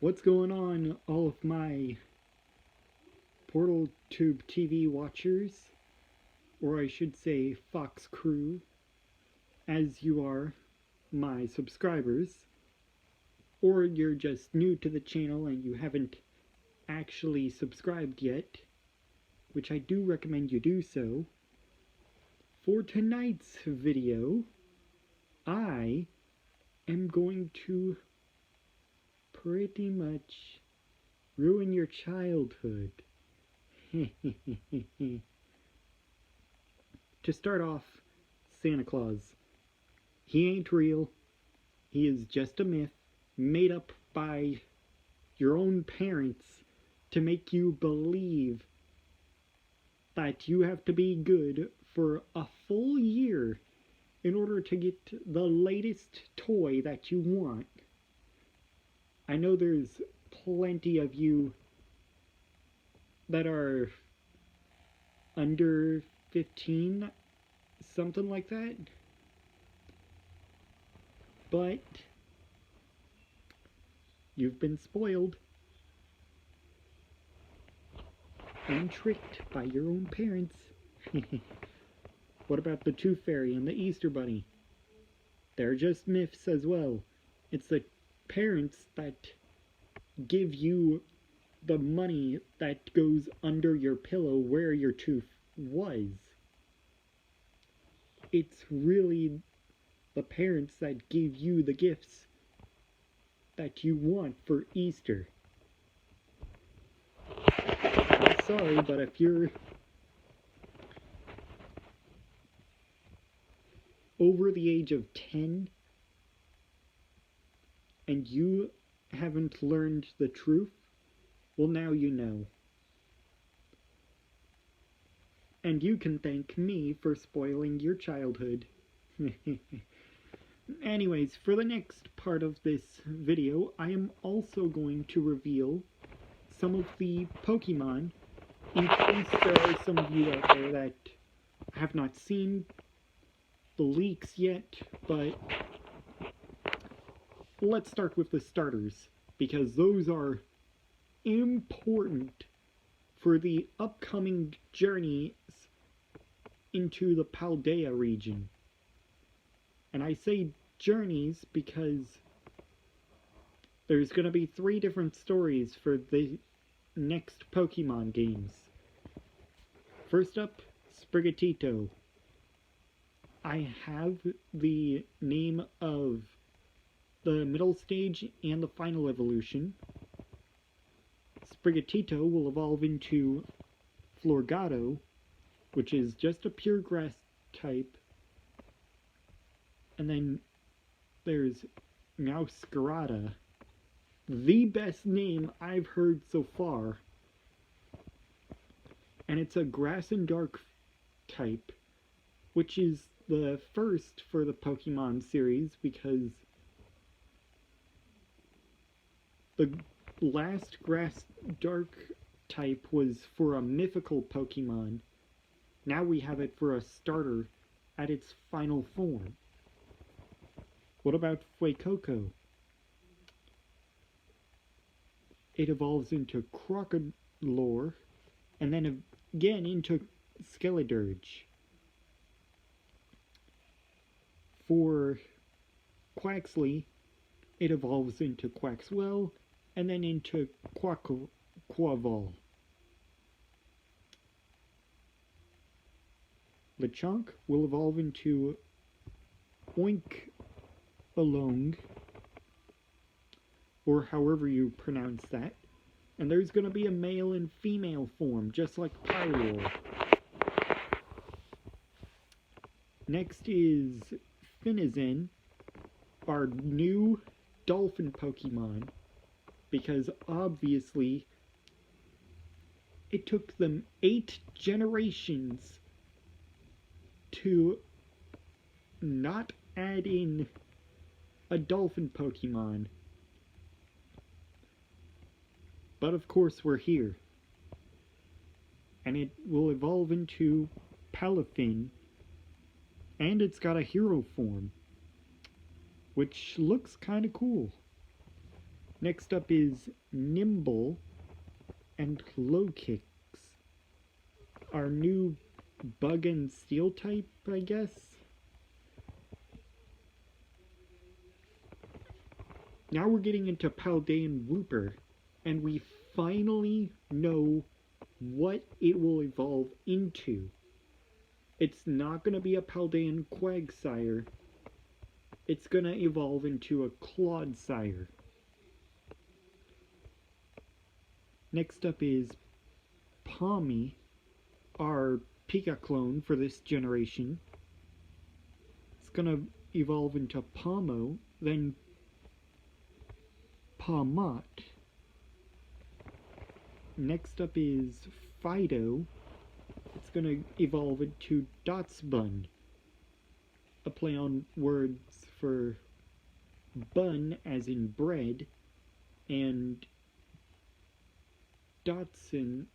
What's going on, all of my Portal Tube TV watchers, or I should say Fox crew, as you are my subscribers, or you're just new to the channel and you haven't actually subscribed yet, which I do recommend you do so. For tonight's video, I am going to pretty much ruin your childhood. To start off, Santa Claus. He ain't real. He is just a myth made up by your own parents to make you believe that you have to be good for a full year in order to get the latest toy that you want. I know there's plenty of you that are under 15, something like that. But you've been spoiled and tricked by your own parents. What about the Tooth Fairy and the Easter Bunny? They're just myths as well. It's the parents that give you the money that goes under your pillow where your tooth was. It's really the parents that give you the gifts that you want for Easter. I'm sorry, but if you're over the age of 10 and you haven't learned the truth, well, now you know. And you can thank me for spoiling your childhood. Anyways, for the next part of this video, I am also going to reveal some of the Pokémon, in case there are some of you out there that have not seen the leaks yet, but let's start with the starters, because those are important for the upcoming journeys into the Paldea region. And I say journeys because there's going to be 3 different stories for the next Pokemon games. First up, Sprigatito. I have the name of the middle stage and the final evolution. Sprigatito will evolve into Florgato, which is just a pure grass type. And then there's Meowscarada, the best name I've heard so far. And it's a grass and dark type, which is the first for the Pokemon series because the last grass dark type was for a mythical Pokemon. Now we have it for a starter at its final form. What about Fuecoco? It evolves into Crocodile and then again into Skeledirge. For Quaxley, it evolves into Quaxwell and then into Quaval. Lechonk will evolve into Oinkologne, or however you pronounce that. And there's going to be a male and female form, just like Pyroar. Next is Finizen, our new dolphin Pokemon, because obviously it took them 8 generations to not add in a dolphin Pokemon. But of course we're here. And it will evolve into Palafin, and it's got a hero form, which looks kinda cool. Next up is Nimble and Low Kicks. Our new Bug and Steel type, I guess. Now we're getting into Paldean Wooper, and we finally know what it will evolve into. It's not going to be a Paldean Quagsire. It's going to evolve into a Clodsire. Next up is Palmy, our Pika clone for this generation. It's going to evolve into Palmo, then Palmot. Next up is Fido. It's going to evolve into Dotsbun, a play on words for bun as in bread, and Dotson,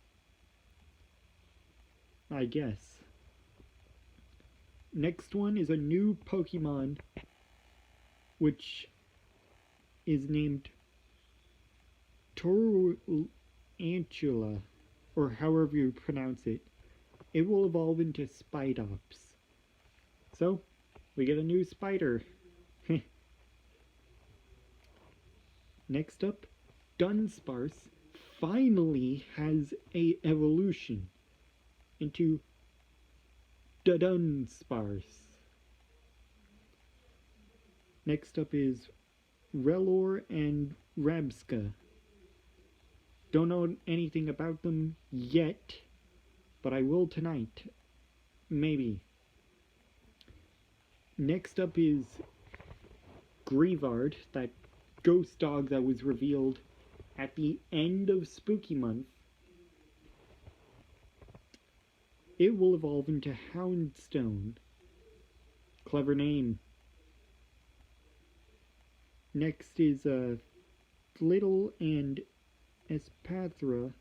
I guess. Next one is a new Pokemon, which is named Torantula, or however you pronounce it. It will evolve into Spidops. So, we get a new spider. Next up, Dunsparce finally has a evolution into Dunsparce. Next up is Relor and Rabska. Don't know anything about them yet, but I will tonight. Maybe. Next up is Grievard, that ghost dog that was revealed at the end of Spooky Month. It will evolve into Houndstone. Clever name. Next is Flittle and Espathra.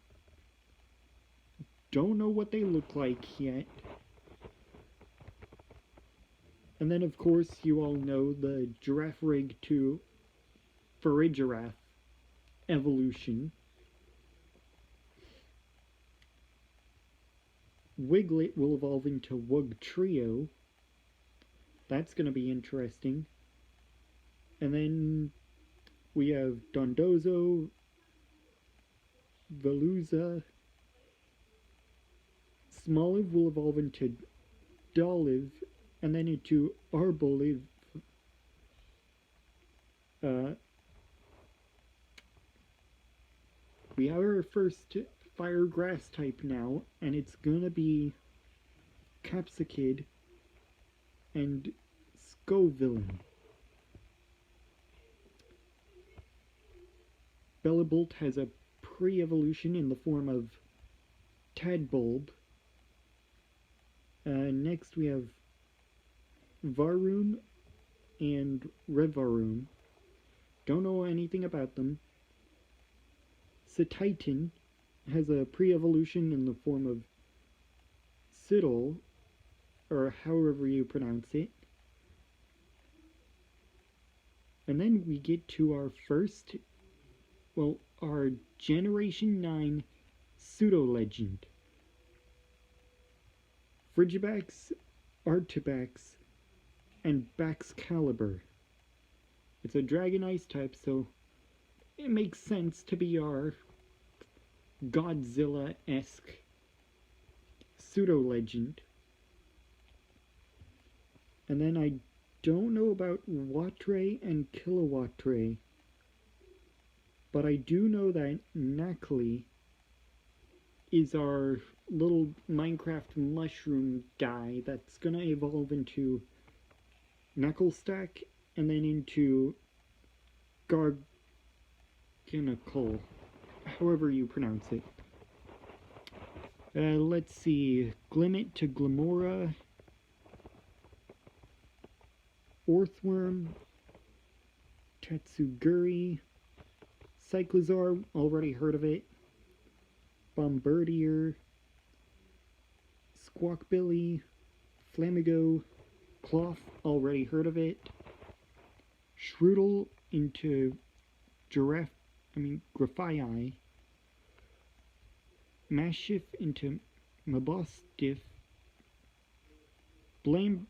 Don't know what they look like yet. And then, of course, you all know the Giraffe Rig to Farigiraffe evolution. Wiglet will evolve into Wugtrio. That's going to be interesting. And then we have Dondozo, Veluza. Smoliv will evolve into Doliv, and then into Arboliv. We have our first fire grass type now, and it's gonna be Capsicid and Scovillain. Bellabolt has a pre-evolution in the form of Tadbulb. Next we have Varoom and Revaroom. Don't know anything about them. Cetitan has a pre-evolution in the form of Siddle, or however you pronounce it. And then we get to our first, well, our Generation 9 Pseudo-Legend. Frigibax, Artibax, and Baxcalibur. It's a Dragon Ice type, so it makes sense to be our Godzilla-esque pseudo-legend. And then I don't know about Wattray and Kilowattray, but I do know that Knackley is our little Minecraft mushroom guy that's gonna evolve into Knucklestack and then into Garganacle, however you pronounce it. Let's see, Glimmet to Glimora, Orthworm, Tatsuguri, Cyclizar, already heard of it, Bombardier, Squawkbilly, Flamigo, Cloth, already heard of it, Shroodle into Giraffe Grafii, Mashif into Mabostiff, Bramblin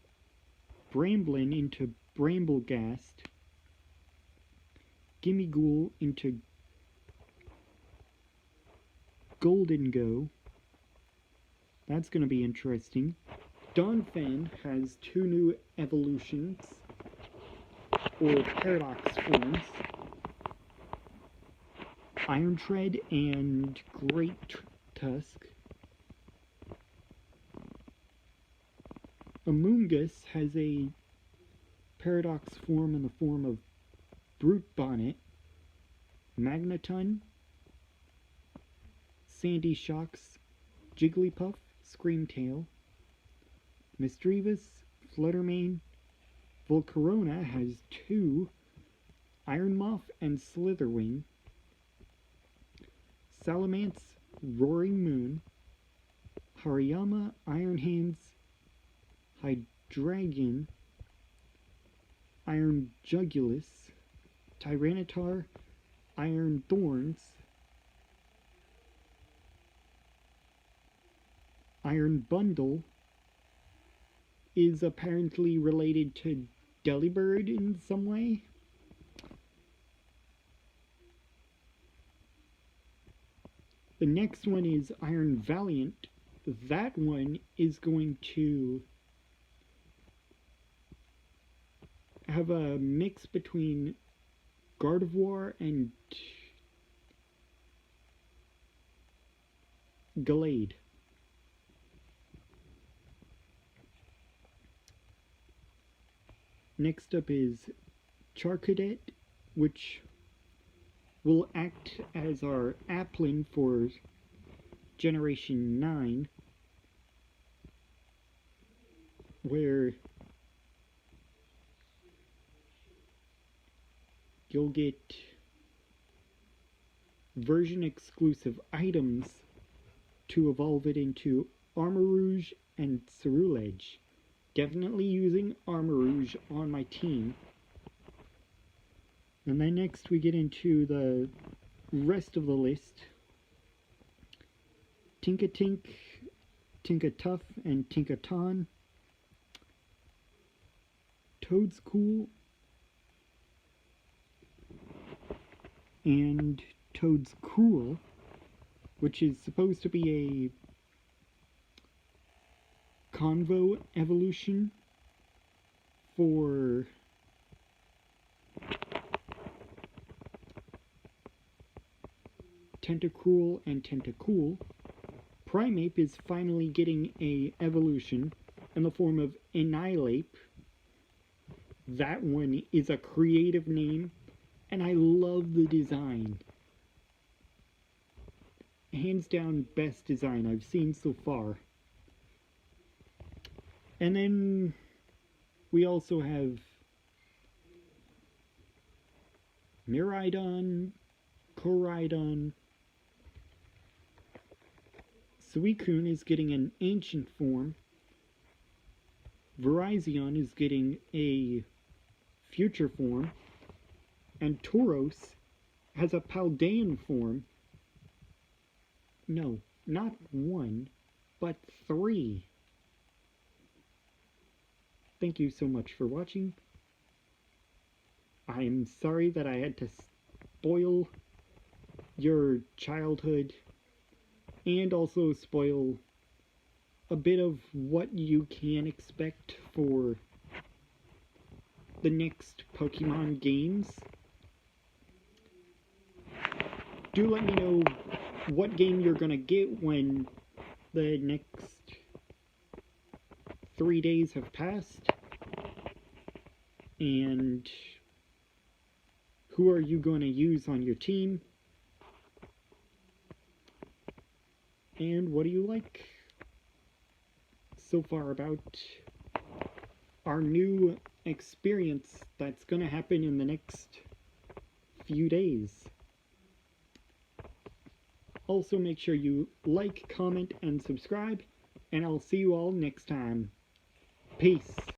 into Bramblegast, Gimmighoul into Golden Go. That's going to be interesting. Donphan has 2 new evolutions, or paradox forms. Iron Tread and Great Tusk. Amoonguss has a paradox form in the form of Brute Bonnet, Magneton, Sandy Shocks, Jigglypuff, Screamtail, Misdreavus, Fluttermane. Volcarona has 2, Iron Moth and Slitherwing. Salamence, Roaring Moon, Hariyama, Iron Hands, Hydreigon, Iron Jugulus, Tyranitar, Iron Thorns, Iron Bundle is apparently related to Delibird in some way. The next one is Iron Valiant. That one is going to have a mix between Gardevoir and Gallade. Next up is Charcadet, which will act as our Applin for Generation 9, where you'll get version-exclusive items to evolve it into Armarouge and Ceruledge. Definitely using Armarouge on my team. And then next we get into the rest of the list. Tinkatink, Tinkatuff, and Tinkaton. Toadscool and Toadscruel, which is supposed to be a Convo evolution for Tentacruel and Tentacool. Primeape is finally getting a evolution in the form of Annihilape. That one is a creative name, and I love the design. Hands down, best design I've seen so far. And then we also have Miraidon, Koraidon. Suicune is getting an ancient form. Virizion is getting a future form. And Tauros has a Paldean form. No, not 1, but 3. Thank you so much for watching. I'm sorry that I had to spoil your childhood and also spoil a bit of what you can expect for the next Pokemon games. Do let me know what game you're gonna get when the next 3 days have passed, and who are you going to use on your team, and what do you like so far about our new experience that's going to happen in the next few days. Also, make sure you like, comment, and subscribe, and I'll see you all next time. Peace.